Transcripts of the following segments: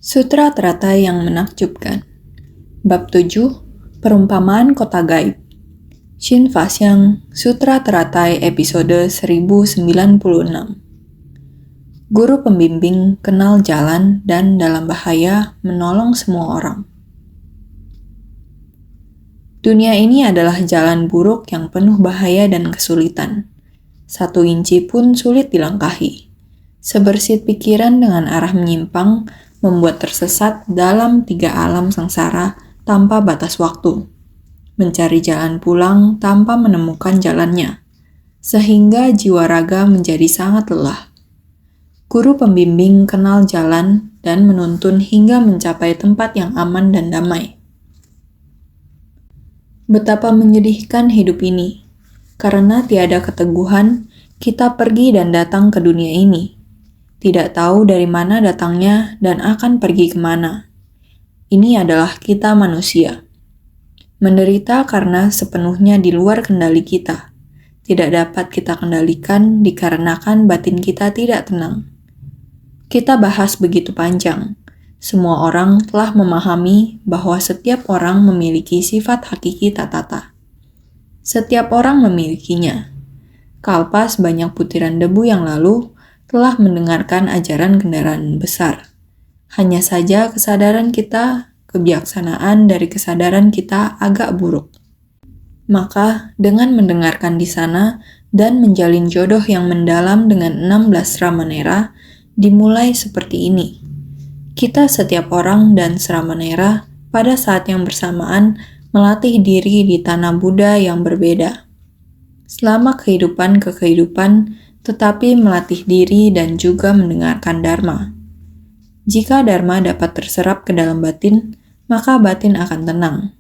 Sutra Teratai yang Menakjubkan. Bab 7, Perumpamaan Kota Gaib. Shin Fasyang, Sutra Teratai episode 1096. Guru pembimbing kenal jalan dan dalam bahaya menolong semua orang. Dunia ini adalah jalan buruk yang penuh bahaya dan kesulitan. 1 inci pun sulit dilangkahi. Sebersit pikiran dengan arah menyimpang membuat tersesat dalam 3 alam sengsara tanpa batas waktu, mencari jalan pulang tanpa menemukan jalannya, sehingga jiwa raga menjadi sangat lelah. Guru pembimbing kenal jalan dan menuntun hingga mencapai tempat yang aman dan damai. Betapa menyedihkan hidup ini, karena tiada keteguhan, kita pergi dan datang ke dunia ini. Tidak tahu dari mana datangnya dan akan pergi kemana. Ini adalah kita manusia. Menderita karena sepenuhnya di luar kendali kita. Tidak dapat kita kendalikan dikarenakan batin kita tidak tenang. Kita bahas begitu panjang. Semua orang telah memahami bahwa setiap orang memiliki sifat hakiki tatata. Setiap orang memilikinya. Kalpas banyak putiran debu yang lalu, telah mendengarkan ajaran kendaraan besar. Hanya saja kesadaran kita, kebijaksanaan dari kesadaran kita agak buruk. Maka dengan mendengarkan di sana dan menjalin jodoh yang mendalam dengan 16 Ramanera, dimulai seperti ini. Kita setiap orang dan Sramanera pada saat yang bersamaan melatih diri di tanah Buddha yang berbeda. Selama kehidupan ke kehidupan, tetapi melatih diri dan juga mendengarkan Dharma. Jika Dharma dapat terserap ke dalam batin, maka batin akan tenang.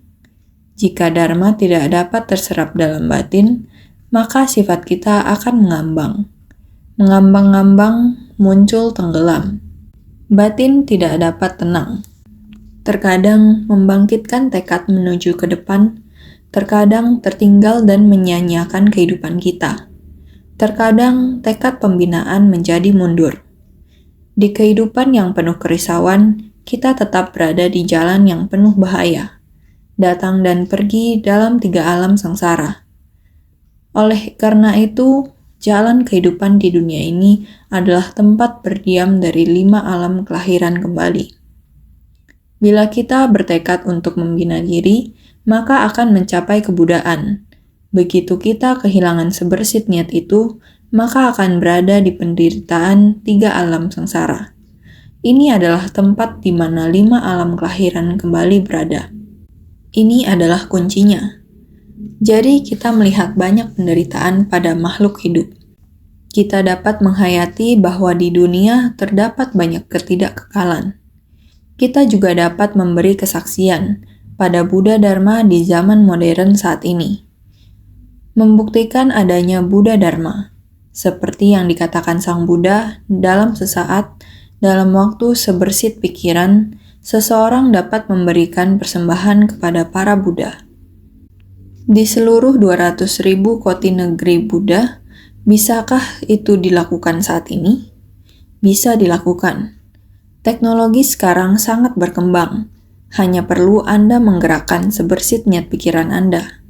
Jika Dharma tidak dapat terserap dalam batin, maka sifat kita akan mengambang. Mengambang-ngambang, muncul tenggelam. Batin tidak dapat tenang. Terkadang membangkitkan tekad menuju ke depan, terkadang tertinggal dan menyia-nyiakan kehidupan kita. Terkadang tekad pembinaan menjadi mundur. Di kehidupan yang penuh kerisauan, kita tetap berada di jalan yang penuh bahaya, datang dan pergi dalam 3 alam sengsara. Oleh karena itu, jalan kehidupan di dunia ini adalah tempat berdiam dari 5 alam kelahiran kembali. Bila kita bertekad untuk membina diri, maka akan mencapai kebudaan. Begitu kita kehilangan sebersit niat itu, maka akan berada di penderitaan 3 alam sengsara. Ini adalah tempat di mana 5 alam kelahiran kembali berada. Ini adalah kuncinya. Jadi kita melihat banyak penderitaan pada makhluk hidup. Kita dapat menghayati bahwa di dunia terdapat banyak ketidakkekalan. Kita juga dapat memberi kesaksian pada Buddha Dharma di zaman modern saat ini. Membuktikan adanya Buddha Dharma, seperti yang dikatakan Sang Buddha dalam sesaat, dalam waktu sebersit pikiran, seseorang dapat memberikan persembahan kepada para Buddha. Di seluruh 200.000 koti negeri Buddha, bisakah itu dilakukan saat ini? Bisa dilakukan. Teknologi sekarang sangat berkembang, hanya perlu Anda menggerakkan sebersit niat pikiran Anda.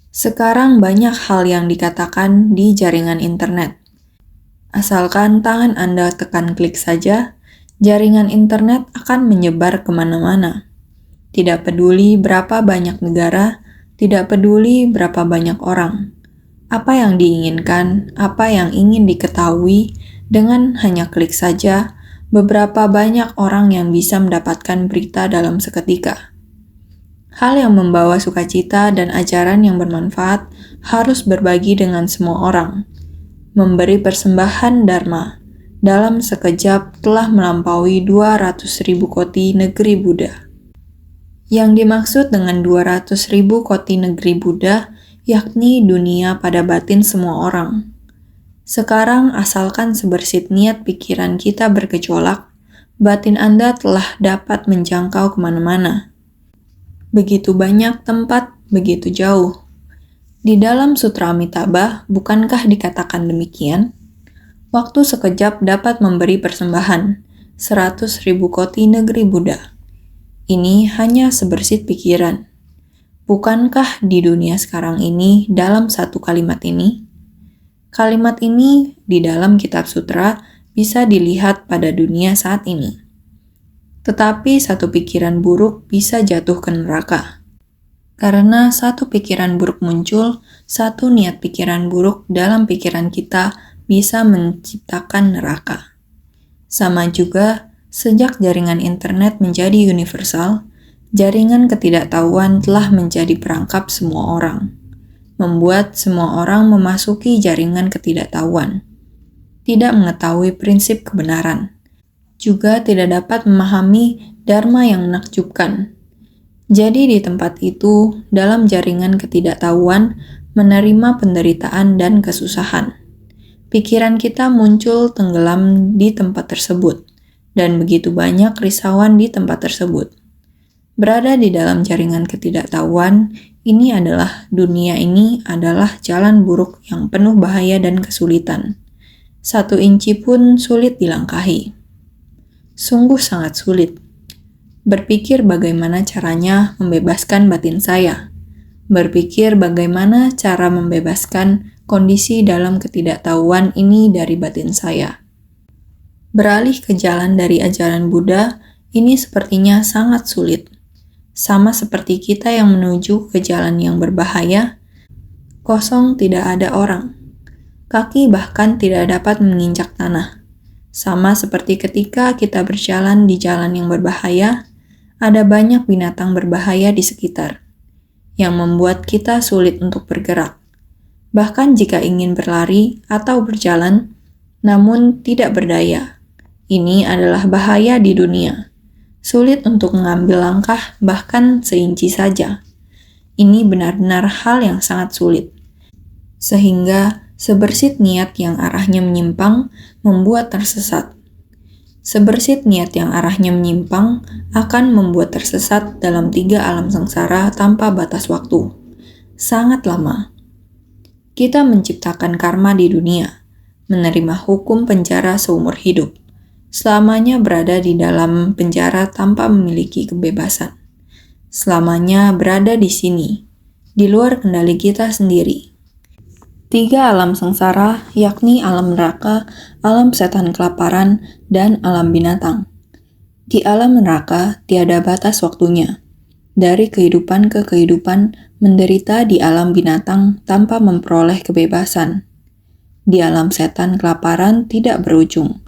Sekarang banyak hal yang dikatakan di jaringan internet. Asalkan tangan Anda tekan klik saja, jaringan internet akan menyebar kemana-mana. Tidak peduli berapa banyak negara, tidak peduli berapa banyak orang. Apa yang diinginkan, apa yang ingin diketahui, dengan hanya klik saja, beberapa banyak orang yang bisa mendapatkan berita dalam seketika. Hal yang membawa sukacita dan ajaran yang bermanfaat harus berbagi dengan semua orang. Memberi persembahan Dharma dalam sekejap telah melampaui 200.000 koti negeri Buddha. Yang dimaksud dengan 200.000 koti negeri Buddha yakni dunia pada batin semua orang. Sekarang asalkan sebersit niat pikiran kita bergejolak, batin Anda telah dapat menjangkau kemana-mana. Begitu banyak tempat, begitu jauh. Di dalam Sutra Amitabha, bukankah dikatakan demikian? Waktu sekejap dapat memberi persembahan, 100.000 koti negeri Buddha. Ini hanya sebersit pikiran. Bukankah di dunia sekarang ini dalam satu kalimat ini? Kalimat ini di dalam kitab sutra bisa dilihat pada dunia saat ini. Tetapi satu pikiran buruk bisa jatuh ke neraka. Karena satu pikiran buruk muncul, satu niat pikiran buruk dalam pikiran kita bisa menciptakan neraka. Sama juga, sejak jaringan internet menjadi universal, jaringan ketidaktahuan telah menjadi perangkap semua orang, membuat semua orang memasuki jaringan ketidaktahuan, tidak mengetahui prinsip kebenaran, juga tidak dapat memahami dharma yang menakjubkan. Jadi di tempat itu, dalam jaringan ketidaktahuan, menerima penderitaan dan kesusahan. Pikiran kita muncul tenggelam di tempat tersebut, dan begitu banyak risauan di tempat tersebut. Berada di dalam jaringan ketidaktahuan, dunia ini adalah jalan buruk yang penuh bahaya dan kesulitan. 1 inci pun sulit dilangkahi. Sungguh sangat sulit. Berpikir bagaimana caranya membebaskan batin saya. Berpikir bagaimana cara membebaskan kondisi dalam ketidaktahuan ini dari batin saya. Beralih ke jalan dari ajaran Buddha, ini sepertinya sangat sulit. Sama seperti kita yang menuju ke jalan yang berbahaya, kosong tidak ada orang. Kaki bahkan tidak dapat menginjak tanah. Sama seperti ketika kita berjalan di jalan yang berbahaya, ada banyak binatang berbahaya di sekitar, yang membuat kita sulit untuk bergerak. Bahkan jika ingin berlari atau berjalan, namun tidak berdaya. Ini adalah bahaya di dunia. Sulit untuk mengambil langkah bahkan seinci saja. Ini benar-benar hal yang sangat sulit. Sehingga sebersit niat yang arahnya menyimpang membuat tersesat. Sebersit niat yang arahnya menyimpang akan membuat tersesat dalam 3 alam sengsara tanpa batas waktu. Sangat lama. Kita menciptakan karma di dunia, menerima hukum penjara seumur hidup. Selamanya berada di dalam penjara tanpa memiliki kebebasan. Selamanya berada di sini, di luar kendali kita sendiri. 3 alam sengsara, yakni alam neraka, alam setan kelaparan, dan alam binatang. Di alam neraka tiada batas waktunya. Dari kehidupan ke kehidupan, menderita di alam binatang tanpa memperoleh kebebasan. Di alam setan kelaparan tidak berujung.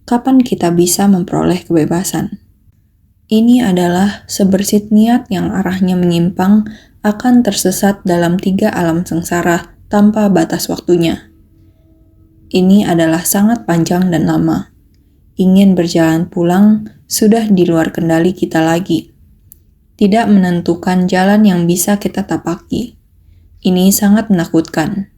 Kapan kita bisa memperoleh kebebasan? Ini adalah sebersit niat yang arahnya menyimpang akan tersesat dalam 3 alam sengsara tanpa batas waktunya. Ini adalah sangat panjang dan lama. Ingin berjalan pulang sudah di luar kendali kita lagi. Tidak menentukan jalan yang bisa kita tapaki. Ini sangat menakutkan.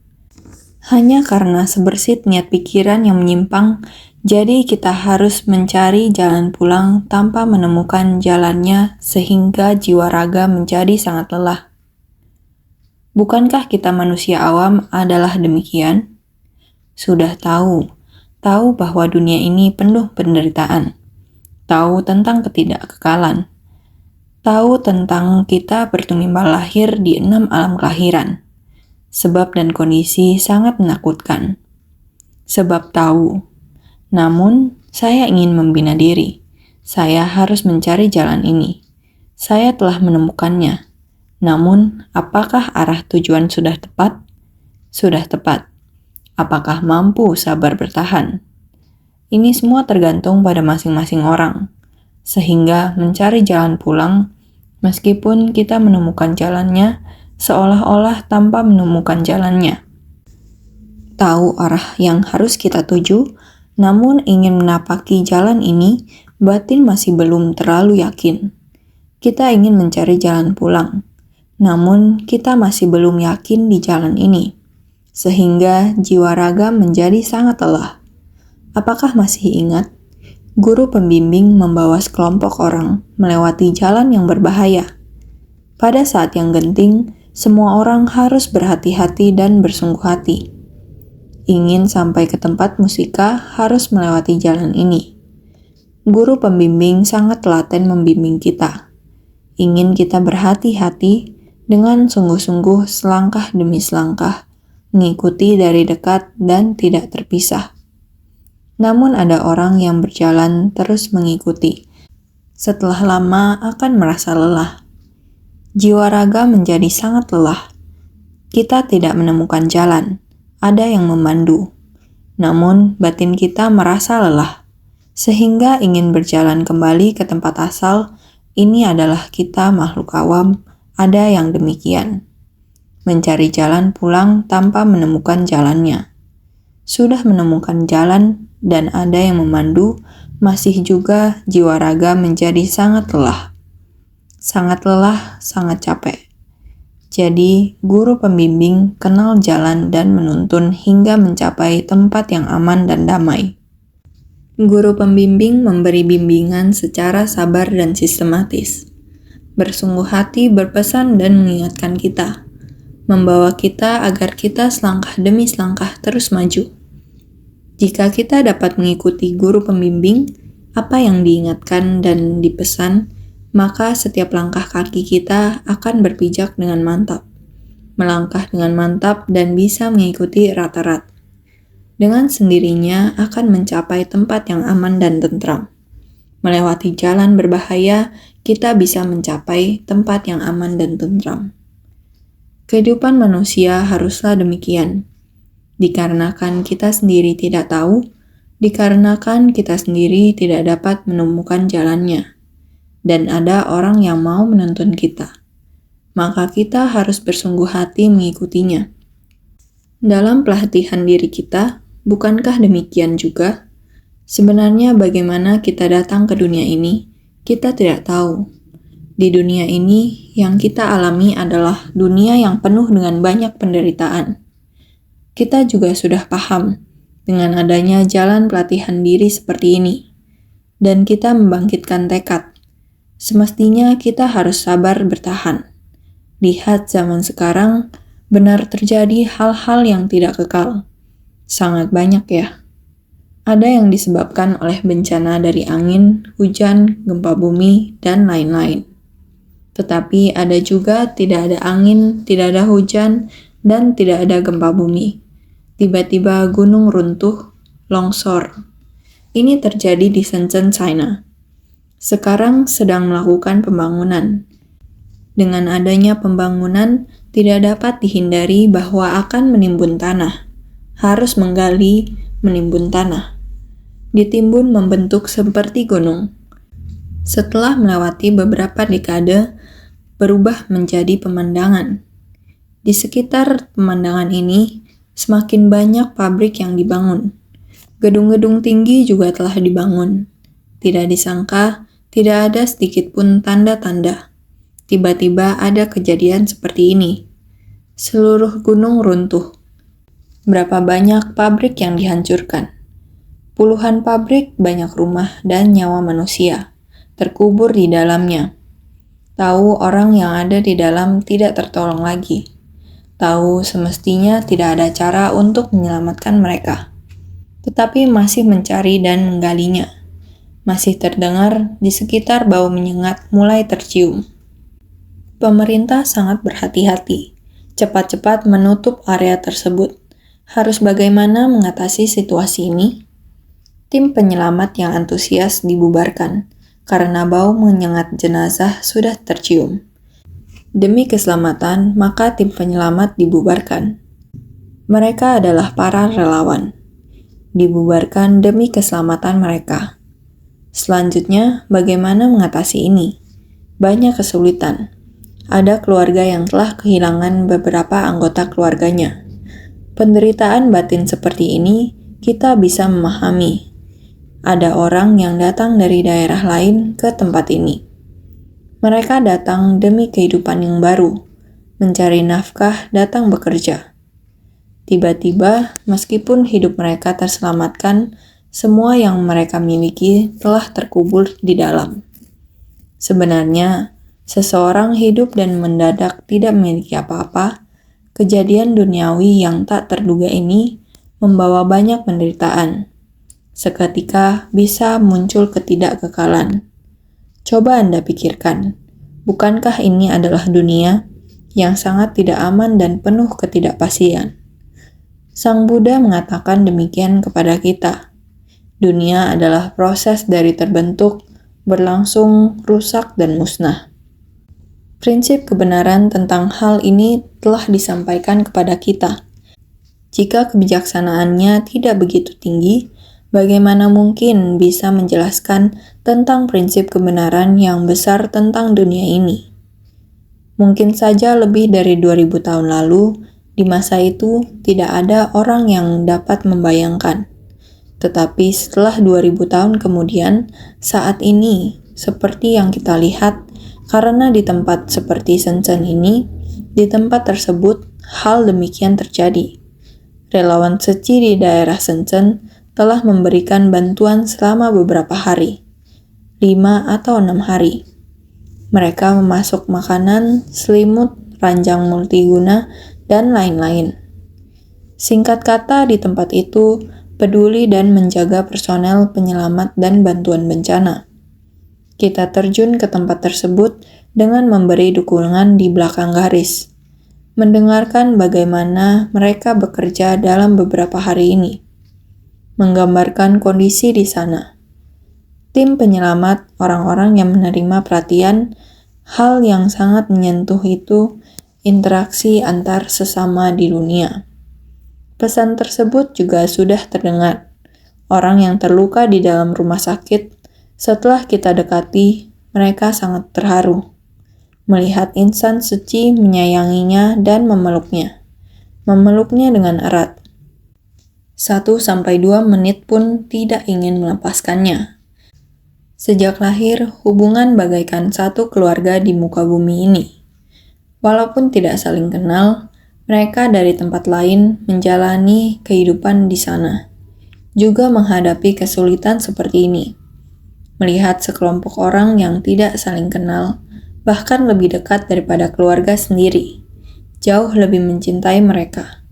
Hanya karena sebersit niat pikiran yang menyimpang, jadi kita harus mencari jalan pulang tanpa menemukan jalannya sehingga jiwa raga menjadi sangat lelah. Bukankah kita manusia awam adalah demikian? Sudah tahu bahwa dunia ini penuh penderitaan. Tahu tentang ketidakkekalan. Tahu tentang kita bertumbal lahir di 6 alam kelahiran. Sebab dan kondisi sangat menakutkan. Sebab tahu. Namun, saya ingin membina diri. Saya harus mencari jalan ini. Saya telah menemukannya. Namun, apakah arah tujuan sudah tepat? Sudah tepat. Apakah mampu sabar bertahan? Ini semua tergantung pada masing-masing orang. Sehingga mencari jalan pulang, meskipun kita menemukan jalannya, seolah-olah tanpa menemukan jalannya. Tahu arah yang harus kita tuju, namun ingin menapaki jalan ini, batin masih belum terlalu yakin. Kita ingin mencari jalan pulang. Namun, kita masih belum yakin di jalan ini, sehingga jiwa raga menjadi sangat lelah. Apakah masih ingat? Guru pembimbing membawa sekelompok orang melewati jalan yang berbahaya. Pada saat yang genting, semua orang harus berhati-hati dan bersungguh hati. Ingin sampai ke tempat musika harus melewati jalan ini. Guru pembimbing sangat telaten membimbing kita. Ingin kita berhati-hati dengan sungguh-sungguh selangkah demi selangkah, mengikuti dari dekat dan tidak terpisah. Namun ada orang yang berjalan terus mengikuti. Setelah lama akan merasa lelah. Jiwa raga menjadi sangat lelah. Kita tidak menemukan jalan, ada yang memandu. Namun batin kita merasa lelah, sehingga ingin berjalan kembali ke tempat asal. Ini adalah kita makhluk awam, ada yang demikian. Mencari jalan pulang tanpa menemukan jalannya. Sudah menemukan jalan dan ada yang memandu, masih juga jiwa raga menjadi sangat lelah. Sangat lelah, sangat capek. Jadi, guru pembimbing kenal jalan dan menuntun hingga mencapai tempat yang aman dan damai. Guru pembimbing memberi bimbingan secara sabar dan sistematis. Bersungguh hati berpesan dan mengingatkan kita. Membawa kita agar kita selangkah demi selangkah terus maju. Jika kita dapat mengikuti guru pembimbing, apa yang diingatkan dan dipesan, maka setiap langkah kaki kita akan berpijak dengan mantap, melangkah dengan mantap dan bisa mengikuti rata-rata. Dengan sendirinya akan mencapai tempat yang aman dan tentram. Melewati jalan berbahaya, kita bisa mencapai tempat yang aman dan tentram. Kehidupan manusia haruslah demikian. Dikarenakan kita sendiri tidak tahu, dikarenakan kita sendiri tidak dapat menemukan jalannya, dan ada orang yang mau menuntun kita, maka kita harus bersungguh hati mengikutinya. Dalam pelatihan diri kita, bukankah demikian juga? Sebenarnya bagaimana kita datang ke dunia ini, kita tidak tahu. Di dunia ini, yang kita alami adalah dunia yang penuh dengan banyak penderitaan. Kita juga sudah paham dengan adanya jalan pelatihan diri seperti ini, dan kita membangkitkan tekad. Semestinya kita harus sabar bertahan. Lihat zaman sekarang, benar terjadi hal-hal yang tidak kekal. Sangat banyak ya. Ada yang disebabkan oleh bencana dari angin, hujan, gempa bumi, dan lain-lain. Tetapi ada juga tidak ada angin, tidak ada hujan, dan tidak ada gempa bumi. Tiba-tiba gunung runtuh, longsor. Ini terjadi di Shenzhen, China. Sekarang sedang melakukan pembangunan. Dengan adanya pembangunan, tidak dapat dihindari bahwa akan menimbun tanah. Harus menggali, menimbun tanah. Ditimbun membentuk seperti gunung. Setelah melewati beberapa dekade, berubah menjadi pemandangan. Di sekitar pemandangan ini, semakin banyak pabrik yang dibangun. Gedung-gedung tinggi juga telah dibangun. Tidak disangka, tidak ada sedikit pun tanda-tanda. Tiba-tiba ada kejadian seperti ini. Seluruh gunung runtuh. Berapa banyak pabrik yang dihancurkan. Puluhan pabrik, banyak rumah dan nyawa manusia terkubur di dalamnya. Tahu orang yang ada di dalam tidak tertolong lagi. Tahu semestinya tidak ada cara untuk menyelamatkan mereka. Tetapi masih mencari dan menggalinya. Masih terdengar di sekitar bau menyengat mulai tercium. Pemerintah sangat berhati-hati, cepat-cepat menutup area tersebut. Harus bagaimana mengatasi situasi ini? Tim penyelamat yang antusias dibubarkan, karena bau menyengat jenazah sudah tercium. Demi keselamatan, maka tim penyelamat dibubarkan. Mereka adalah para relawan. Dibubarkan demi keselamatan mereka. Selanjutnya, bagaimana mengatasi ini? Banyak kesulitan. Ada keluarga yang telah kehilangan beberapa anggota keluarganya. Penderitaan batin seperti ini kita bisa memahami. Ada orang yang datang dari daerah lain ke tempat ini. Mereka datang demi kehidupan yang baru, mencari nafkah, datang bekerja. Tiba-tiba, meskipun hidup mereka terselamatkan, semua yang mereka miliki telah terkubur di dalam. Sebenarnya, seseorang hidup dan mendadak tidak memiliki apa-apa. Kejadian duniawi yang tak terduga ini membawa banyak penderitaan. seketika bisa muncul ketidakkekalan. Coba Anda pikirkan, bukankah ini adalah dunia yang sangat tidak aman dan penuh ketidakpastian? Sang Buddha mengatakan demikian kepada kita. Dunia adalah proses dari terbentuk, berlangsung, rusak, dan musnah. Prinsip kebenaran tentang hal ini telah disampaikan kepada kita. Jika kebijaksanaannya tidak begitu tinggi, bagaimana mungkin bisa menjelaskan tentang prinsip kebenaran yang besar tentang dunia ini? Mungkin saja lebih dari 2000 tahun lalu, di masa itu tidak ada orang yang dapat membayangkan. Tetapi setelah 2000 tahun kemudian, saat ini, seperti yang kita lihat, karena di tempat seperti Shenzhen ini, di tempat tersebut, hal demikian terjadi. Relawan suci di daerah Shenzhen telah memberikan bantuan selama beberapa hari, 5 atau 6 hari. Mereka memasuk makanan, selimut, ranjang multiguna, dan lain-lain. Singkat kata, di tempat itu, peduli dan menjaga personel penyelamat dan bantuan bencana. Kita terjun ke tempat tersebut dengan memberi dukungan di belakang garis, mendengarkan bagaimana mereka bekerja dalam beberapa hari ini, menggambarkan kondisi di sana. Tim penyelamat, orang-orang yang menerima perhatian, hal yang sangat menyentuh itu interaksi antar sesama di dunia. Pesan tersebut juga sudah terdengar. Orang yang terluka di dalam rumah sakit, setelah kita dekati, mereka sangat terharu. Melihat insan suci menyayanginya dan memeluknya. Memeluknya dengan erat. 1-2 menit pun tidak ingin melepaskannya. Sejak lahir, hubungan bagaikan satu keluarga di muka bumi ini. Walaupun tidak saling kenal, mereka dari tempat lain menjalani kehidupan di sana, juga menghadapi kesulitan seperti ini. Melihat sekelompok orang yang tidak saling kenal, bahkan lebih dekat daripada keluarga sendiri, jauh lebih mencintai mereka.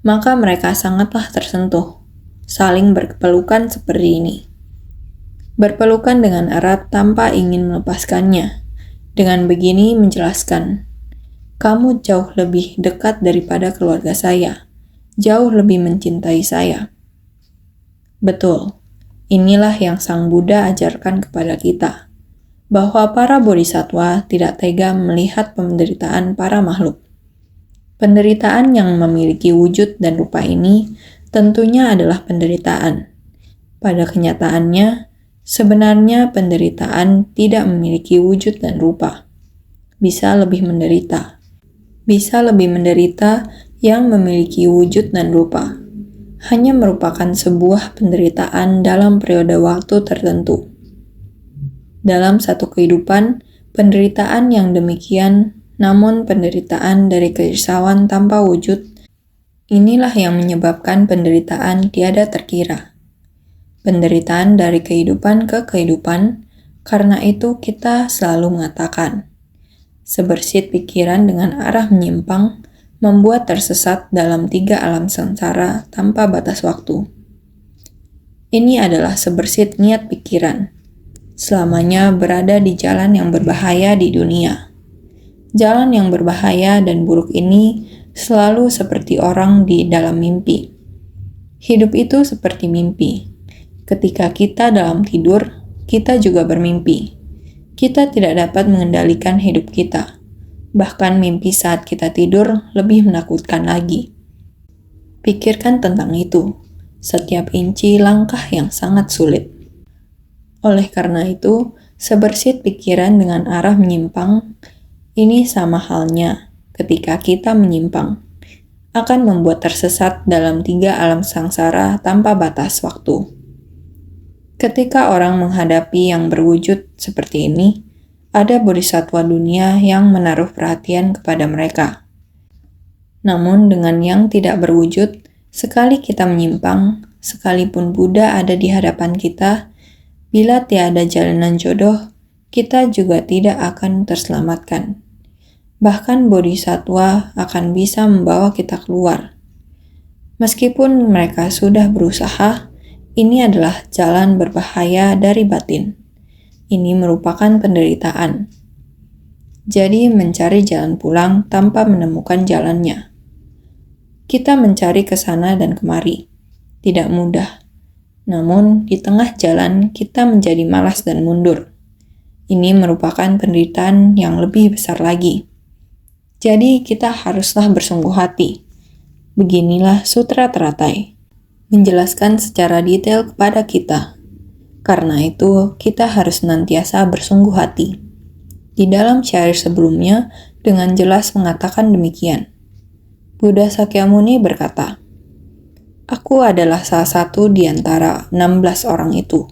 Maka mereka sangatlah tersentuh, saling berpelukan seperti ini. Berpelukan dengan erat tanpa ingin melepaskannya. Dengan begini menjelaskan, kamu jauh lebih dekat daripada keluarga saya, jauh lebih mencintai saya. Betul, inilah yang Sang Buddha ajarkan kepada kita, bahwa para bodhisattva tidak tega melihat penderitaan para makhluk. Penderitaan yang memiliki wujud dan rupa ini tentunya adalah penderitaan. Pada kenyataannya, sebenarnya penderitaan tidak memiliki wujud dan rupa. Bisa lebih menderita yang memiliki wujud dan rupa. Hanya merupakan sebuah penderitaan dalam periode waktu tertentu. Dalam satu kehidupan, penderitaan yang demikian, namun penderitaan dari kerisauan tanpa wujud, inilah yang menyebabkan penderitaan tiada terkira. Penderitaan dari kehidupan ke kehidupan, karena itu kita selalu mengatakan, sebersit pikiran dengan arah menyimpang, membuat tersesat dalam 3 alam sengsara tanpa batas waktu. Ini adalah sebersit niat pikiran, selamanya berada di jalan yang berbahaya di dunia. Jalan yang berbahaya dan buruk ini selalu seperti orang di dalam mimpi. Hidup itu seperti mimpi. Ketika kita dalam tidur, kita juga bermimpi. Kita tidak dapat mengendalikan hidup kita. Bahkan mimpi saat kita tidur lebih menakutkan lagi. Pikirkan tentang itu. Setiap inci langkah yang sangat sulit. Oleh karena itu, sebersit pikiran dengan arah menyimpang, ini sama halnya ketika kita menyimpang, akan membuat tersesat dalam 3 alam sangsara tanpa batas waktu. Ketika orang menghadapi yang berwujud seperti ini, ada bodhisattva dunia yang menaruh perhatian kepada mereka. Namun dengan yang tidak berwujud, sekali kita menyimpang, sekalipun Buddha ada di hadapan kita, bila tiada jalanan jodoh, kita juga tidak akan terselamatkan. Bahkan bodhisattva akan bisa membawa kita keluar. Meskipun mereka sudah berusaha, Ini adalah jalan berbahaya dari batin. Ini merupakan penderitaan. Jadi mencari jalan pulang tanpa menemukan jalannya. Kita mencari ke sana dan kemari. Tidak mudah. Namun di tengah jalan kita menjadi malas dan mundur. Ini merupakan penderitaan yang lebih besar lagi. Jadi kita haruslah bersungguh hati. Beginilah Sutra Teratai menjelaskan secara detail kepada kita. Karena itu, kita harus senantiasa bersungguh hati. Di dalam syair sebelumnya, dengan jelas mengatakan demikian. Buddha Sakyamuni berkata, "Aku adalah salah satu di antara 16 orang itu,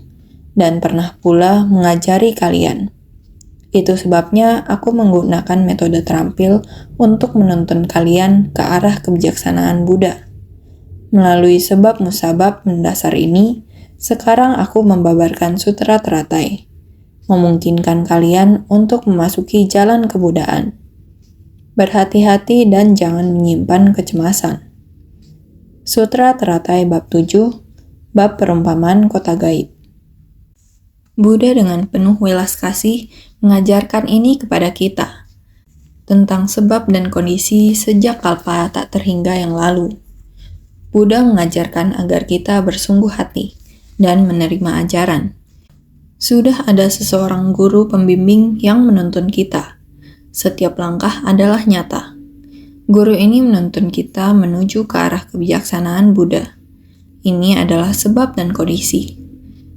dan pernah pula mengajari kalian. Itu sebabnya aku menggunakan metode terampil untuk menuntun kalian ke arah kebijaksanaan Buddha. Melalui sebab musabab mendasar ini, sekarang aku membabarkan Sutra Teratai, memungkinkan kalian untuk memasuki jalan kebudaan. Berhati-hati dan jangan menyimpan kecemasan." Sutra Teratai Bab 7, Bab Perumpamaan Kota Gaib. Buddha dengan penuh welas kasih mengajarkan ini kepada kita, tentang sebab dan kondisi sejak kalpa tak terhingga yang lalu. Buddha mengajarkan agar kita bersungguh hati dan menerima ajaran. Sudah ada seseorang guru pembimbing yang menuntun kita. Setiap langkah adalah nyata. Guru ini menuntun kita menuju ke arah kebijaksanaan Buddha. Ini adalah sebab dan kondisi.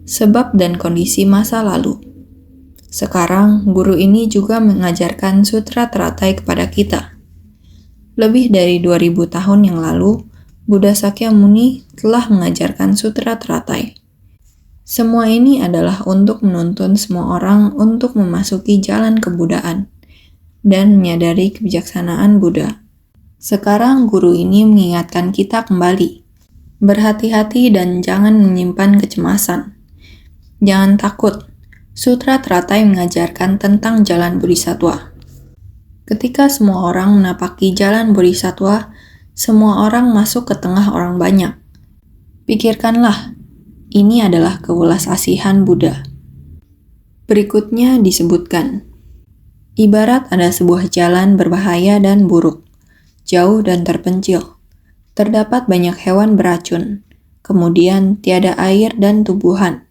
Sebab dan kondisi masa lalu. Sekarang, guru ini juga mengajarkan Sutra Teratai kepada kita. Lebih dari 2000 tahun yang lalu, Buddha Sakyamuni telah mengajarkan Sutra Teratai. Semua ini adalah untuk menuntun semua orang untuk memasuki jalan kebudaan dan menyadari kebijaksanaan Buddha. Sekarang guru ini mengingatkan kita kembali. Berhati-hati dan jangan menyimpan kecemasan. Jangan takut. Sutra Teratai mengajarkan tentang jalan Bodhisattva. Ketika semua orang menapaki jalan Bodhisattva, semua orang masuk ke tengah orang banyak. Pikirkanlah, ini adalah kewelas asihan Buddha. Berikutnya disebutkan, ibarat ada sebuah jalan berbahaya dan buruk, jauh dan terpencil. Terdapat banyak hewan beracun, kemudian tiada air dan tumbuhan,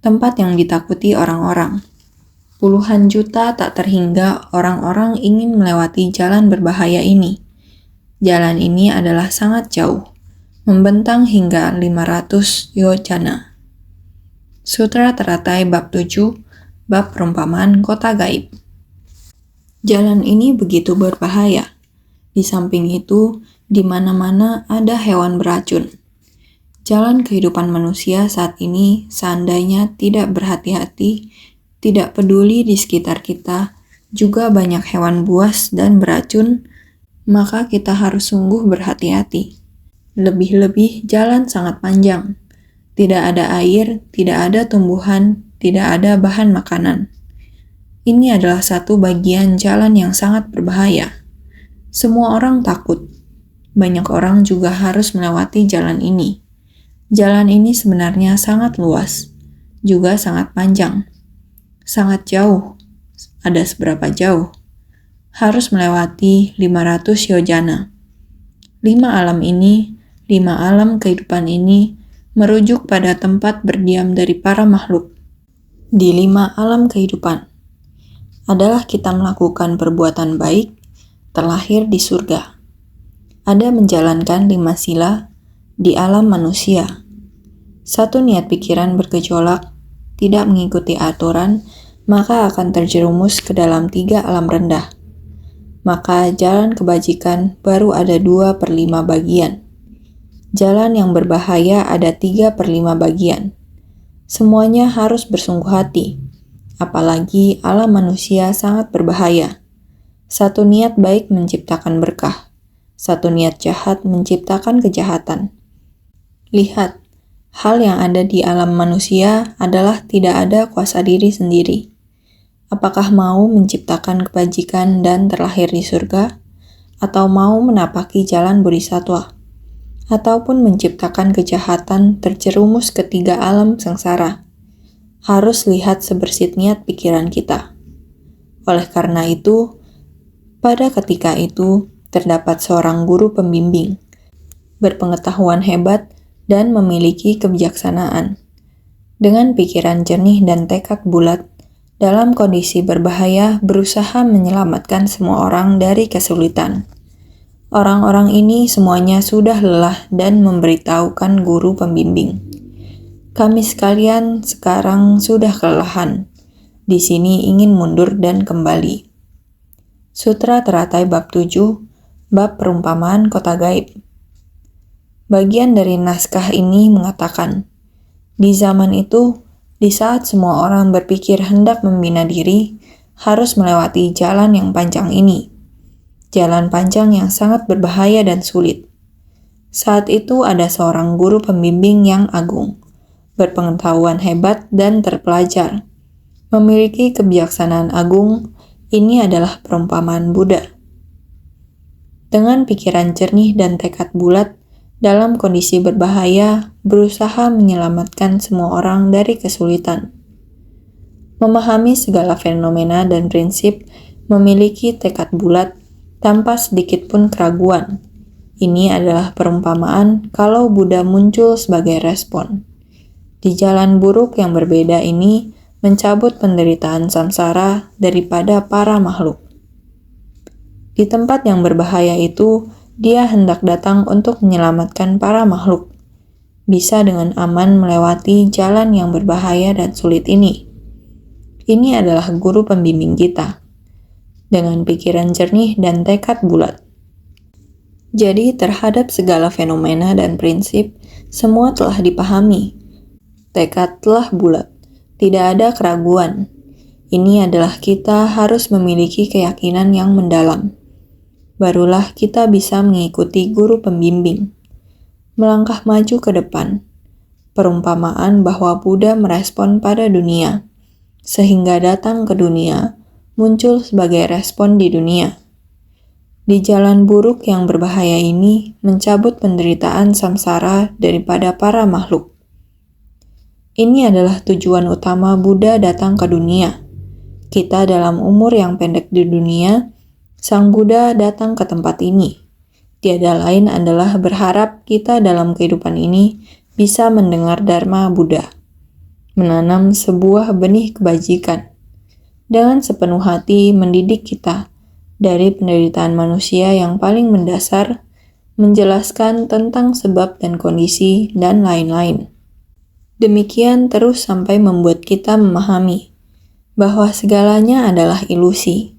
tempat yang ditakuti orang-orang. Puluhan juta tak terhingga orang-orang ingin melewati jalan berbahaya ini. Jalan ini adalah sangat jauh, membentang hingga 500 yojana. Sutra Teratai Bab 7, Bab Perumpamaan Kota Gaib. Jalan ini begitu berbahaya. Di samping itu, di mana-mana ada hewan beracun. Jalan kehidupan manusia saat ini seandainya tidak berhati-hati, tidak peduli di sekitar kita, juga banyak hewan buas dan beracun, maka kita harus sungguh berhati-hati. Lebih-lebih jalan sangat panjang. Tidak ada air, tidak ada tumbuhan, tidak ada bahan makanan. Ini adalah satu bagian jalan yang sangat berbahaya. Semua orang takut. Banyak orang juga harus melewati jalan ini. Jalan ini sebenarnya sangat luas, juga sangat panjang. Sangat jauh. Ada seberapa jauh? Harus melewati 500 yojana. 5 alam ini, 5 alam kehidupan ini, merujuk pada tempat berdiam dari para makhluk. Di 5 alam kehidupan adalah kita melakukan perbuatan baik, terlahir di surga. Ada menjalankan 5 sila di alam manusia. Satu niat pikiran bergejolak, tidak mengikuti aturan, maka akan terjerumus ke dalam 3 alam rendah. Maka jalan kebajikan baru ada 2/5 bagian. Jalan yang berbahaya ada 3/5 bagian. Semuanya harus bersungguh hati. Apalagi alam manusia sangat berbahaya. Satu niat baik menciptakan berkah. Satu niat jahat menciptakan kejahatan. Lihat, hal yang ada di alam manusia adalah tidak ada kuasa diri sendiri. Apakah mau menciptakan kebajikan dan terlahir di surga, atau mau menapaki jalan bodhisattva? ataupun menciptakan kejahatan terjerumus ke tiga alam sengsara. Harus lihat sebersih niat pikiran kita. Oleh karena itu, pada ketika itu terdapat seorang guru pembimbing, berpengetahuan hebat dan memiliki kebijaksanaan. Dengan pikiran jernih dan tekad bulat, dalam kondisi berbahaya berusaha menyelamatkan semua orang dari kesulitan. Orang-orang ini semuanya sudah lelah dan memberitahukan guru pembimbing. Kami sekalian sekarang sudah kelelahan. Di sini ingin mundur dan kembali. Sutra Teratai Bab 7, Bab Perumpamaan Kota Gaib. Bagian dari naskah ini mengatakan, di zaman itu, di saat semua orang berpikir hendak membina diri, harus melewati jalan yang panjang ini. Jalan panjang yang sangat berbahaya dan sulit. Saat itu ada seorang guru pembimbing yang agung, berpengetahuan hebat dan terpelajar, memiliki kebijaksanaan agung. Ini adalah perumpamaan Buddha. Dengan pikiran jernih dan tekad bulat, dalam kondisi berbahaya, berusaha menyelamatkan semua orang dari kesulitan. Memahami segala fenomena dan prinsip, memiliki tekad bulat, tanpa sedikit pun keraguan. Ini adalah perumpamaan kalau Buddha muncul sebagai respon. Di jalan buruk yang berbeda ini, mencabut penderitaan samsara daripada para makhluk. Di tempat yang berbahaya itu, dia hendak datang untuk menyelamatkan para makhluk. Bisa dengan aman melewati jalan yang berbahaya dan sulit ini. Ini adalah guru pembimbing kita. Dengan pikiran jernih dan tekad bulat. Jadi terhadap segala fenomena dan prinsip, semua telah dipahami. Tekad telah bulat, tidak ada keraguan. Ini adalah kita harus memiliki keyakinan yang mendalam. Barulah kita bisa mengikuti guru pembimbing. Melangkah maju ke depan. Perumpamaan bahwa Buddha merespon pada dunia, sehingga datang ke dunia, muncul sebagai respon di dunia. Di jalan buruk yang berbahaya ini mencabut penderitaan samsara daripada para makhluk. Ini adalah tujuan utama Buddha datang ke dunia. Kita dalam umur yang pendek di dunia, Sang Buddha datang ke tempat ini. Tiada lain adalah berharap kita dalam kehidupan ini bisa mendengar Dharma Buddha, menanam sebuah benih kebajikan. Dengan sepenuh hati mendidik kita dari penderitaan manusia yang paling mendasar, menjelaskan tentang sebab dan kondisi, dan lain-lain. Demikian terus sampai membuat kita memahami bahwa segalanya adalah ilusi,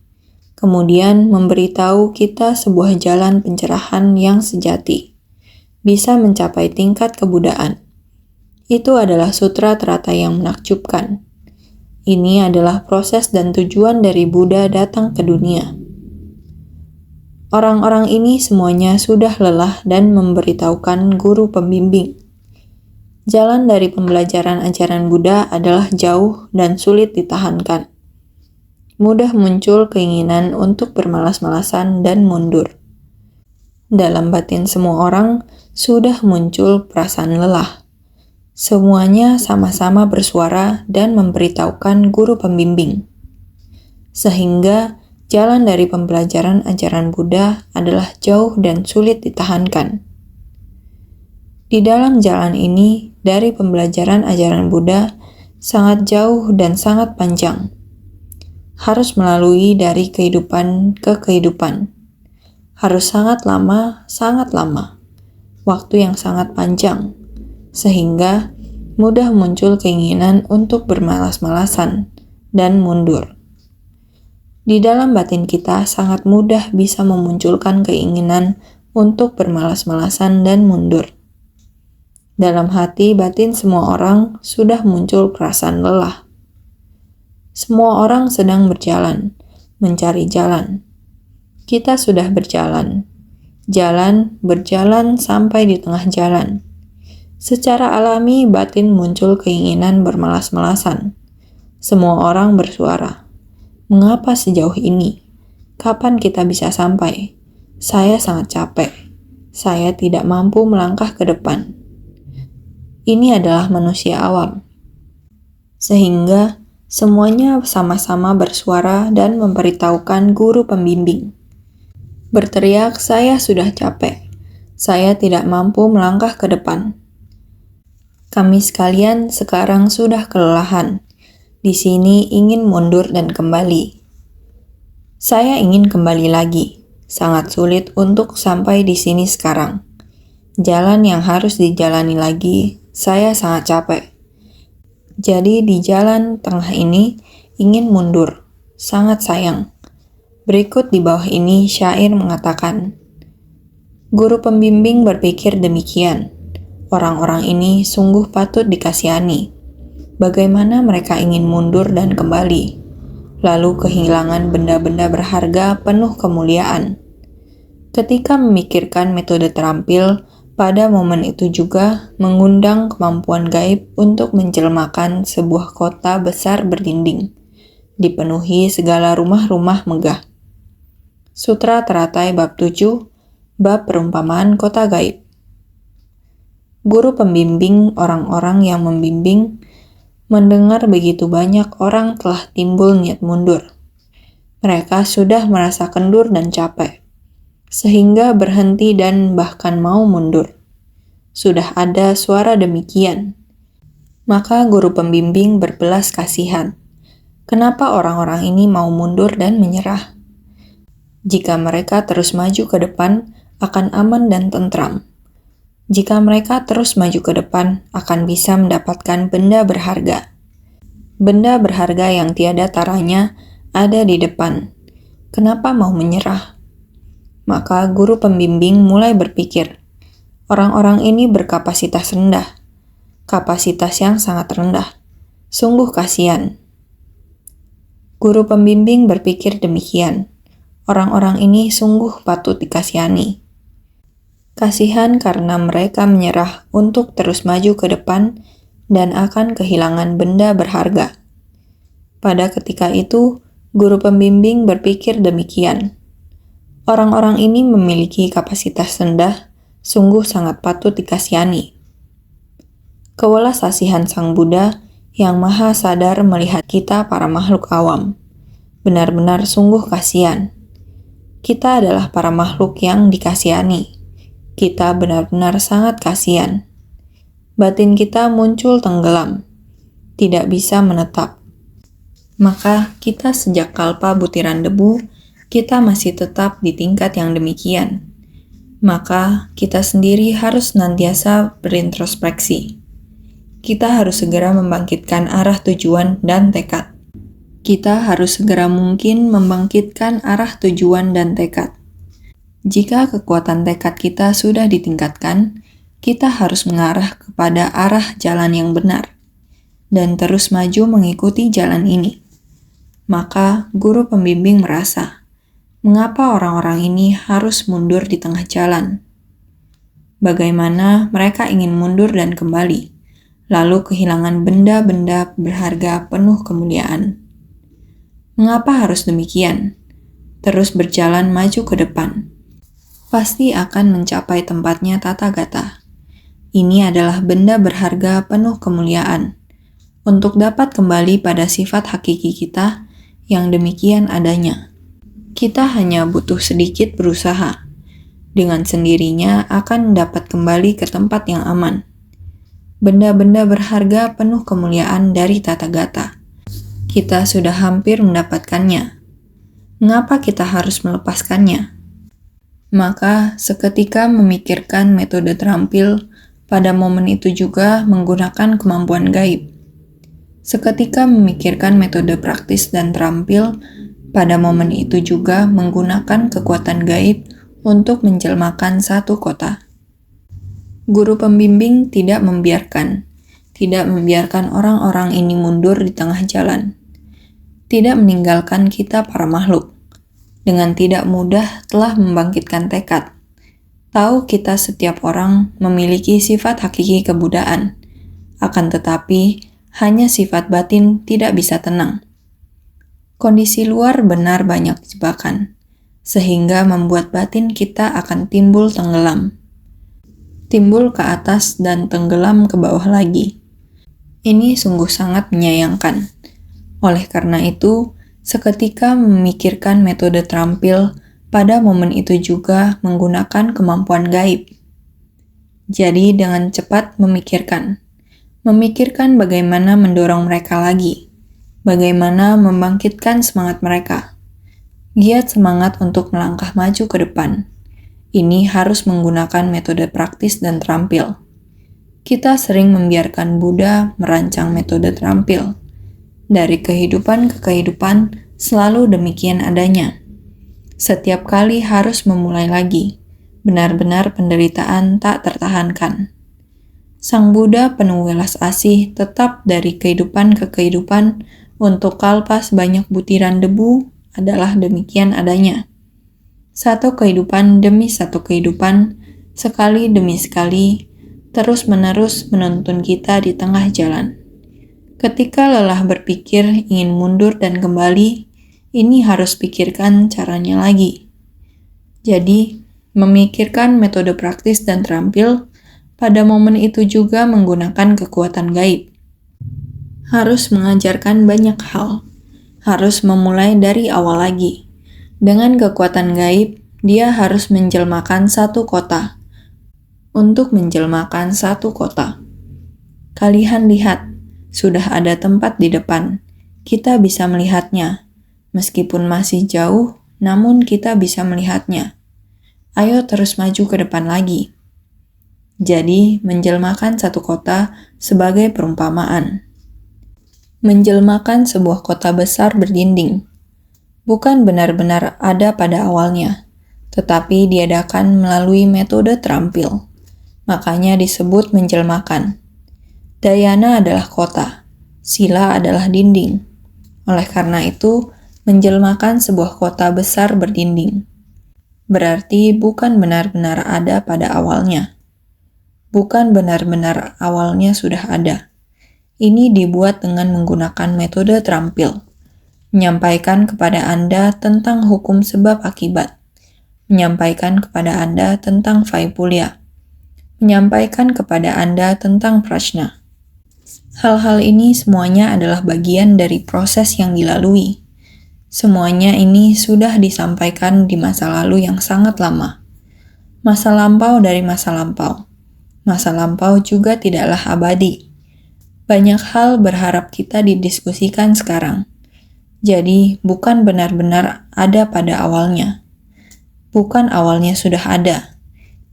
kemudian memberitahu kita sebuah jalan pencerahan yang sejati, bisa mencapai tingkat kebudaan. Itu adalah sutra teratai yang menakjubkan. Ini adalah proses dan tujuan dari Buddha datang ke dunia. Orang-orang ini semuanya sudah lelah dan memberitahukan guru pembimbing. Jalan dari pembelajaran ajaran Buddha adalah jauh dan sulit ditahankan. Mudah muncul keinginan untuk bermalas-malasan dan mundur. Dalam batin semua orang sudah muncul perasaan lelah. Semuanya sama-sama bersuara dan memberitahukan guru pembimbing. Sehingga jalan dari pembelajaran ajaran Buddha adalah jauh dan sulit ditahankan. Di dalam jalan ini, dari pembelajaran ajaran Buddha, sangat jauh dan sangat panjang. Harus melalui dari kehidupan ke kehidupan. Harus sangat lama. Waktu yang sangat panjang. Sehingga mudah muncul keinginan untuk bermalas-malasan dan mundur. Di dalam batin kita sangat mudah bisa memunculkan keinginan untuk bermalas-malasan dan mundur. Dalam hati batin semua orang sudah muncul perasaan lelah. Semua orang sedang berjalan, mencari jalan. Kita sudah berjalan. Berjalan sampai di tengah jalan. Secara alami batin muncul keinginan bermalas-malasan. Semua orang bersuara. Mengapa sejauh ini? Kapan kita bisa sampai? Saya sangat capek. saya tidak mampu melangkah ke depan. Ini adalah manusia awam. Sehingga semuanya sama-sama bersuara dan memberitahukan guru pembimbing. Berteriak, "Saya sudah capek. Saya tidak mampu melangkah ke depan. Kami sekalian sekarang sudah kelelahan. Di sini ingin mundur dan kembali. Saya ingin kembali lagi. Sangat sulit untuk sampai di sini sekarang. Jalan yang harus dijalani lagi, saya sangat capek. Jadi di jalan tengah ini ingin mundur. Sangat sayang." Berikut di bawah ini syair mengatakan, "Guru pembimbing berpikir demikian. Orang-orang ini sungguh patut dikasihani. Bagaimana mereka ingin mundur dan kembali, lalu kehilangan benda-benda berharga penuh kemuliaan. Ketika memikirkan metode terampil, pada momen itu juga mengundang kemampuan gaib untuk menjelmakan sebuah kota besar berdinding, dipenuhi segala rumah-rumah megah." Sutra Teratai Bab 7, Bab Perumpamaan Kota Gaib. Guru pembimbing, orang-orang yang membimbing, mendengar begitu banyak orang telah timbul niat mundur. Mereka sudah merasa kendur dan capek, sehingga berhenti dan bahkan mau mundur. Sudah ada suara demikian. Maka guru pembimbing berbelas kasihan. Kenapa orang-orang ini mau mundur dan menyerah? Jika mereka terus maju ke depan, akan aman dan tentram. Jika mereka terus maju ke depan, akan bisa mendapatkan benda berharga. Benda berharga yang tiada taranya ada di depan. Kenapa mau menyerah? Maka guru pembimbing mulai berpikir, orang-orang ini berkapasitas rendah. Kapasitas yang sangat rendah. Sungguh kasihan. Guru pembimbing berpikir demikian. Orang-orang ini sungguh patut dikasihani. Kasihan karena mereka menyerah untuk terus maju ke depan dan akan kehilangan benda berharga. Pada ketika itu, guru pembimbing berpikir demikian. Orang-orang ini memiliki kapasitas rendah, sungguh sangat patut dikasihani. Kewelas kasihan Sang Buddha yang maha sadar melihat kita para makhluk awam. Benar-benar sungguh kasihan. Kita adalah para makhluk yang dikasihani. Kita benar-benar sangat kasihan. Batin kita muncul tenggelam, tidak bisa menetap. Maka kita sejak kalpa butiran debu, kita masih tetap di tingkat yang demikian. Maka kita sendiri harus senantiasa berintrospeksi. Kita harus segera membangkitkan arah tujuan dan tekad. Kita harus segera mungkin membangkitkan arah tujuan dan tekad. Jika kekuatan tekad kita sudah ditingkatkan, kita harus mengarah kepada arah jalan yang benar, dan terus maju mengikuti jalan ini. Maka guru pembimbing merasa, mengapa orang-orang ini harus mundur di tengah jalan? Bagaimana mereka ingin mundur dan kembali, lalu kehilangan benda-benda berharga penuh kemuliaan? Mengapa harus demikian? Terus berjalan maju ke depan. Pasti akan mencapai tempatnya Tathagata. Ini adalah benda berharga penuh kemuliaan. Untuk dapat kembali pada sifat hakiki kita yang demikian adanya, kita hanya butuh sedikit berusaha. Dengan sendirinya akan dapat kembali ke tempat yang aman. Benda-benda berharga penuh kemuliaan dari Tathagata. Kita sudah hampir mendapatkannya. Mengapa kita harus melepaskannya? Maka seketika memikirkan metode terampil, pada momen itu juga menggunakan kemampuan gaib. Seketika memikirkan metode praktis dan terampil, pada momen itu juga menggunakan kekuatan gaib untuk menjelmakan satu kota. Guru pembimbing tidak membiarkan orang-orang ini mundur di tengah jalan. Tidak meninggalkan kita para makhluk. Dengan tidak mudah telah membangkitkan tekad. Tahu kita setiap orang memiliki sifat hakiki kebudaan. Akan tetapi, hanya sifat batin tidak bisa tenang. Kondisi luar benar banyak jebakan, sehingga membuat batin kita akan timbul tenggelam. timbul ke atas dan tenggelam ke bawah lagi. Ini sungguh sangat menyayangkan. Oleh karena itu, seketika memikirkan metode terampil pada momen itu juga menggunakan kemampuan gaib. Jadi dengan cepat memikirkan bagaimana mendorong mereka lagi, bagaimana membangkitkan semangat mereka. Giat semangat untuk melangkah maju ke depan. Ini harus menggunakan metode praktis dan terampil. Kita sering membiarkan Buddha merancang metode terampil. Dari kehidupan ke kehidupan, selalu demikian adanya. Setiap kali harus memulai lagi. Benar-benar penderitaan tak tertahankan. Sang Buddha penuh welas asih tetap dari kehidupan ke kehidupan untuk kalpa sebanyak butiran debu adalah demikian adanya. Satu kehidupan demi satu kehidupan, sekali demi sekali, terus-menerus menuntun kita di tengah jalan. Ketika lelah berpikir ingin mundur dan kembali, ini harus pikirkan caranya lagi. Jadi, memikirkan metode praktis dan terampil, pada momen itu juga menggunakan kekuatan gaib. Harus mengajarkan banyak hal, harus memulai dari awal lagi. Dengan kekuatan gaib, dia harus menjelmakan satu kota. Untuk menjelmakan satu kota. Kalian lihat, sudah ada tempat di depan. Kita bisa melihatnya. Meskipun masih jauh, namun kita bisa melihatnya. Ayo terus maju ke depan lagi. Jadi, menjelmakan satu kota sebagai perumpamaan. Menjelmakan sebuah kota besar berdinding. Bukan benar-benar ada pada awalnya, tetapi diadakan melalui metode terampil. Makanya disebut menjelmakan. Dayana adalah kota, sila adalah dinding. Oleh karena itu, menjelmakan sebuah kota besar berdinding. Berarti bukan benar-benar ada pada awalnya. Bukan benar-benar awalnya sudah ada. Ini dibuat dengan menggunakan metode terampil. Menyampaikan kepada Anda tentang hukum sebab akibat. Menyampaikan kepada Anda tentang Vaipulya. Menyampaikan kepada Anda tentang prajna. Hal-hal ini semuanya adalah bagian dari proses yang dilalui. Semuanya ini sudah disampaikan di masa lalu yang sangat lama. Masa lampau dari masa lampau. Masa lampau juga tidaklah abadi. Banyak hal berharap kita didiskusikan sekarang. Jadi, bukan benar-benar ada pada awalnya. Bukan awalnya sudah ada.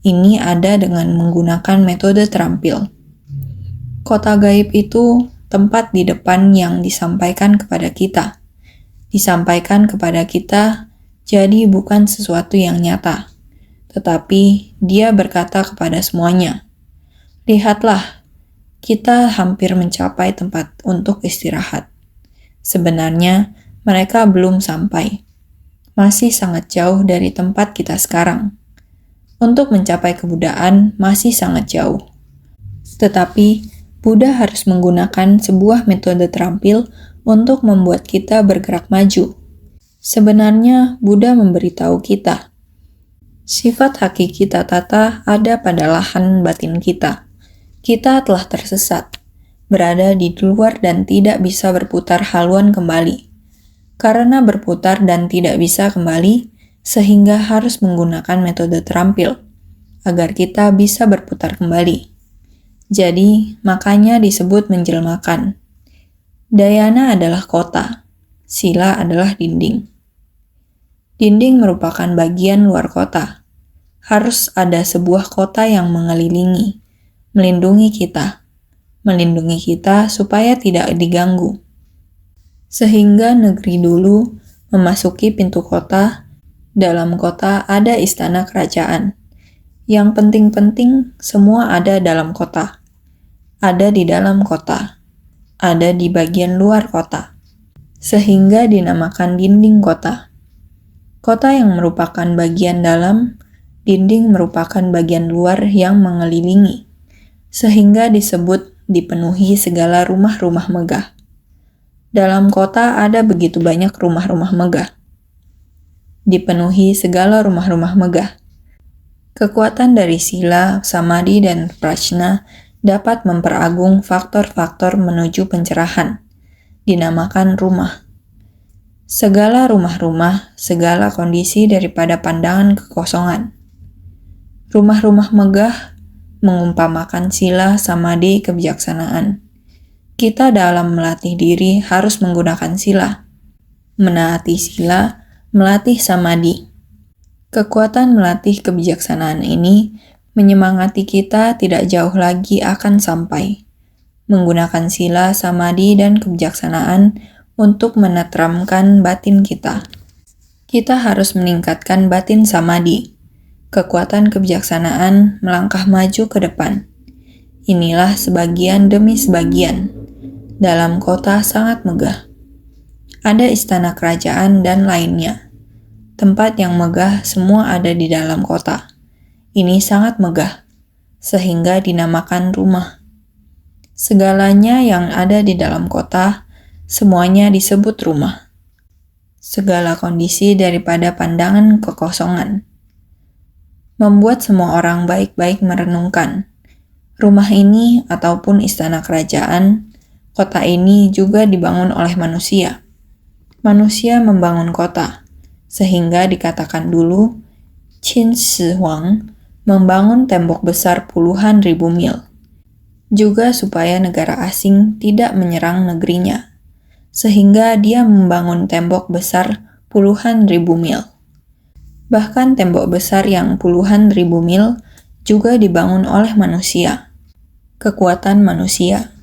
Ini ada dengan menggunakan metode terampil. Kota gaib itu tempat di depan yang disampaikan kepada kita. Disampaikan kepada kita, jadi bukan sesuatu yang nyata. Tetapi dia berkata kepada semuanya, lihatlah, kita hampir mencapai tempat untuk istirahat. Sebenarnya, mereka belum sampai. Masih sangat jauh dari tempat kita sekarang. Untuk mencapai kebudayaan masih sangat jauh. Tetapi, Buddha harus menggunakan sebuah metode terampil untuk membuat kita bergerak maju. Sebenarnya, Buddha memberitahu kita, sifat hakiki tata ada pada lahan batin kita. Kita telah tersesat, berada di luar dan tidak bisa berputar haluan kembali. Karena berputar dan tidak bisa kembali, sehingga harus menggunakan metode terampil, agar kita bisa berputar kembali. Jadi, makanya disebut menjelmakan. Dayana adalah kota, sila adalah dinding. Dinding merupakan bagian luar kota. Harus ada sebuah kota yang mengelilingi, melindungi kita supaya tidak diganggu. Sehingga negeri dulu memasuki pintu kota, dalam kota ada istana kerajaan. Yang penting-penting semua ada dalam kota. Ada di dalam kota. Ada di bagian luar kota. Sehingga dinamakan dinding kota. Kota yang merupakan bagian dalam, dinding merupakan bagian luar yang mengelilingi. Sehingga disebut dipenuhi segala rumah-rumah megah. Dalam kota ada begitu banyak rumah-rumah megah. Dipenuhi segala rumah-rumah megah. Kekuatan dari sila, samadhi, dan prajna dapat memperagung faktor-faktor menuju pencerahan, dinamakan rumah. Segala rumah-rumah, segala kondisi daripada pandangan kekosongan. Rumah-rumah megah mengumpamakan sila, samadhi, kebijaksanaan. Kita dalam melatih diri harus menggunakan sila. Menaati sila, melatih samadhi. Kekuatan melatih kebijaksanaan ini menyemangati kita tidak jauh lagi akan sampai. Menggunakan sila, samadhi, dan kebijaksanaan untuk menenteramkan batin kita. Kita harus meningkatkan batin samadhi. Kekuatan kebijaksanaan melangkah maju ke depan. Inilah sebagian demi sebagian. Dalam kota sangat megah. Ada istana kerajaan dan lainnya. Tempat yang megah semua ada di dalam kota. Ini sangat megah, sehingga dinamakan rumah. Segalanya yang ada di dalam kota, semuanya disebut rumah. Segala kondisi daripada pandangan kekosongan. Membuat semua orang baik-baik merenungkan. Rumah ini ataupun istana kerajaan, kota ini juga dibangun oleh manusia. Manusia membangun kota, sehingga dikatakan dulu, Qin Shi Huang membangun tembok besar puluhan ribu mil. Juga supaya negara asing tidak menyerang negerinya, sehingga dia membangun tembok besar puluhan ribu mil. Bahkan tembok besar yang puluhan ribu mil juga dibangun oleh manusia. Kekuatan manusia.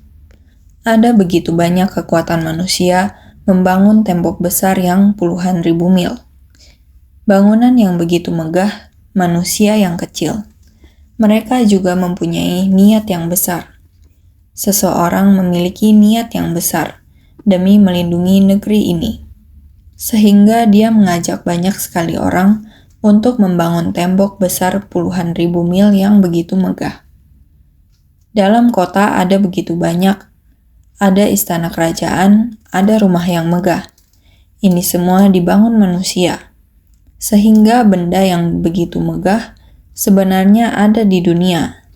Ada begitu banyak kekuatan manusia membangun tembok besar yang puluhan ribu mil. Bangunan yang begitu megah, manusia yang kecil. Mereka juga mempunyai niat yang besar. Seseorang memiliki niat yang besar demi melindungi negeri ini, sehingga dia mengajak banyak sekali orang untuk membangun tembok besar puluhan ribu mil yang begitu megah. Dalam kota ada begitu banyak, ada istana kerajaan, ada rumah yang megah. Ini semua dibangun manusia, sehingga benda yang begitu megah sebenarnya ada di dunia,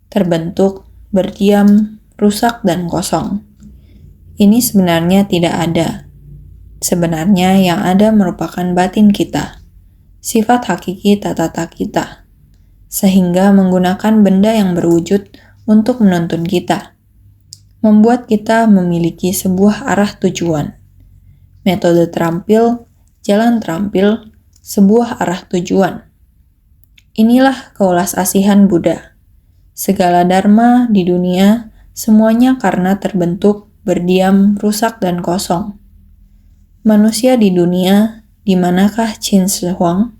terbentuk, berdiam, rusak, dan kosong. Ini sebenarnya tidak ada. Sebenarnya yang ada merupakan batin kita, sifat hakiki tata kita, sehingga menggunakan benda yang berwujud untuk menuntun kita, membuat kita memiliki sebuah arah tujuan, metode terampil, jalan terampil, sebuah arah tujuan. Inilah keulas asihan Buddha. Segala dharma di dunia semuanya karena terbentuk, berdiam, rusak, dan kosong. Manusia di dunia, di manakah Qin Shi Huang?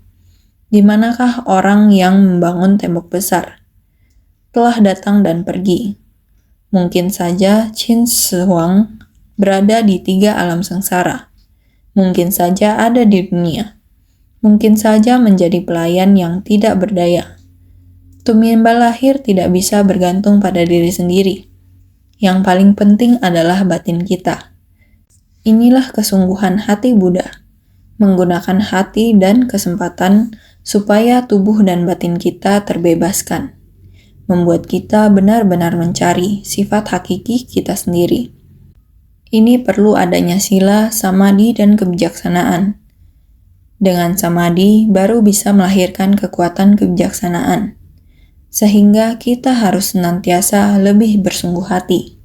Di manakah orang yang membangun tembok besar? Telah datang dan pergi. Mungkin saja Qin Shi Huang berada di 3 alam sengsara. Mungkin saja ada di dunia. Mungkin saja menjadi pelayan yang tidak berdaya. Tumimbal lahir tidak bisa bergantung pada diri sendiri. Yang paling penting adalah batin kita. Inilah kesungguhan hati Buddha, menggunakan hati dan kesempatan supaya tubuh dan batin kita terbebaskan, membuat kita benar-benar mencari sifat hakiki kita sendiri. Ini perlu adanya sila, samadhi, dan kebijaksanaan. Dengan samadhi baru bisa melahirkan kekuatan kebijaksanaan. Sehingga kita harus senantiasa lebih bersungguh hati.